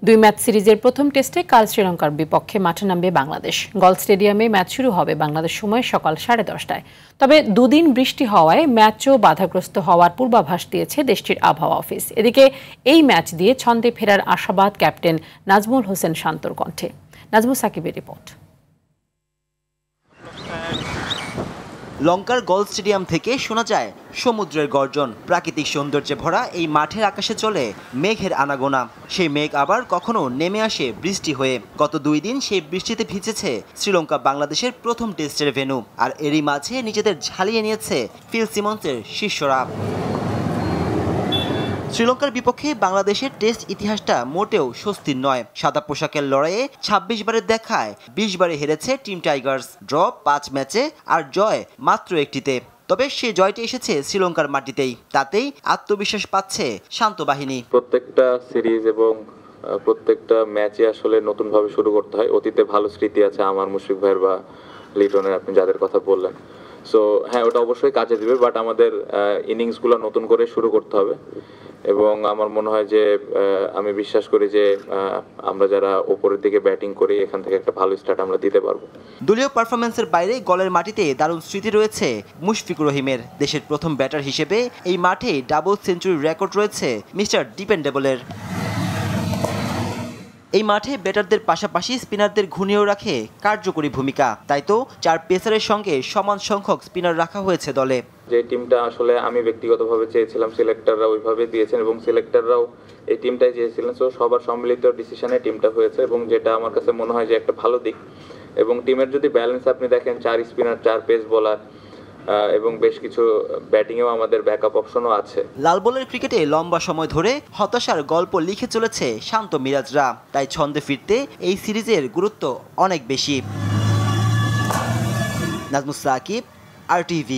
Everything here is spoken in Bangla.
দুই ম্যাচ সিরিজের প্রথম টেস্টে কাল শ্রীলঙ্কার বিপক্ষে মাঠে নামবে বাংলাদেশ। গল স্টেডিয়ামে ম্যাচ শুরু হবে বাংলাদেশ সময় সকাল 10:30টায়। তবে দুদিন বৃষ্টি হওয়ায় ম্যাচও বাধাগ্রস্ত হওয়ার পূর্বাভাস দিয়েছে দেশটির আবহাওয়া অফিস। এদিকে এই ম্যাচ দিয়ে ছন্দে ফেরার আশাবাদ ক্যাপ্টেন নাজমুল হোসেন শান্তর কণ্ঠে। নাজমুল সাকিবের রিপোর্ট। লঙ্কার গল স্টেডিয়াম থেকে শোনা যায় সমুদ্রের গর্জন। প্রাকৃতিক সৌন্দর্যে ভরা এই মাঠের আকাশে চলে মেঘের আনাগোনা। সেই মেঘ আবার কখনো নেমে আসে বৃষ্টি হয়ে। গত 2 দিন সেই বৃষ্টিতে ভিজেছে শ্রীলঙ্কা বাংলাদেশের প্রথম টেস্টের ভেন্যু। আর এরই মাঝে নিজেদের ঝালিয়ে নিয়েছে ফিল সিমন্সের শিষ্যরা। শ্রীলঙ্কার বিপক্ষে বাংলাদেশের টেস্ট ইতিহাসটা মোটেও স্বস্তির নয়। সাদা পোশাকের লড়াইয়ে 26 বারের দেখায় 20 বারে হেরেছে টিম টাইগার্স। ড্র 5 ম্যাচে আর জয় মাত্র একটিতে। তবে সে জয়টি এসেছে শ্রীলঙ্কার মাটিতেই। তাতেই আত্মবিশ্বাস পাচ্ছে শান্ত বাহিনী। প্রত্যেকটা সিরিজ এবং প্রত্যেকটা ম্যাচে আসলে নতুনভাবে শুরু করতে হয়। অতীতে ভালো স্মৃতি আছে আমার, মুশফিক ভাইয়ের বা লিটনের, আপনি যাদের কথা বললেন। সো হ্যাঁ, ওটা অবশ্যই কাজে দিবে, বাট আমাদের ইনিংসগুলো নতুন করে শুরু করতে হবে। এবং আমার মনে হয় যে আমি বিশ্বাস করি যে আমরা যারা ওপরের দিকে ব্যাটিং করি এখান থেকে একটা ভালো স্টার্ট আমরা দিতে পারবো। দলীয় পারফরম্যান্সের বাইরে গলের মাটিতে দারুণ স্মৃতি রয়েছে মুশফিকুর রহিমের। দেশের প্রথম ব্যাটার হিসেবে এই মাঠে ডাবল সেঞ্চুরি রেকর্ড রয়েছে মিস্টার ডিপেন্ডেবলের। এই মাঠে ব্যাটারদের পাশাপাশি স্পিনারদের ঘুরিয়েও রাখে কার্যকরী ভূমিকা। তাই তো 4 পেসারের সঙ্গে সমান সংখ্যক স্পিনার রাখা হয়েছে দলে। যে টিমটা আসলে আমি ব্যক্তিগতভাবে চেয়েছিলাম, সিলেক্টররা ওইভাবে দিয়েছেন এবং সিলেক্টররাও এই টিমটাই চেয়েছিলেন। সো সবার সম্মিলিত ডিসিশনে টিমটা হয়েছে এবং যেটা আমার কাছে মনে হয় যে একটা ভালো দিক। এবং টিমের যদি ব্যালেন্স আপনি দেখেন, 4 স্পিনার, 4 পেস বোলার এবং বেশ কিছু ব্যাটিংয়েও আমাদের ব্যাকআপ অপশনও আছে। লাল বলের ক্রিকেটে লম্বা সময় ধরে হতাশার গল্প লিখে চলেছে শান্ত মিরাজরা। তাই ছন্দে ফিরতে এই সিরিজের গুরুত্ব অনেক বেশি। নাজমুল সাকিব, RTV।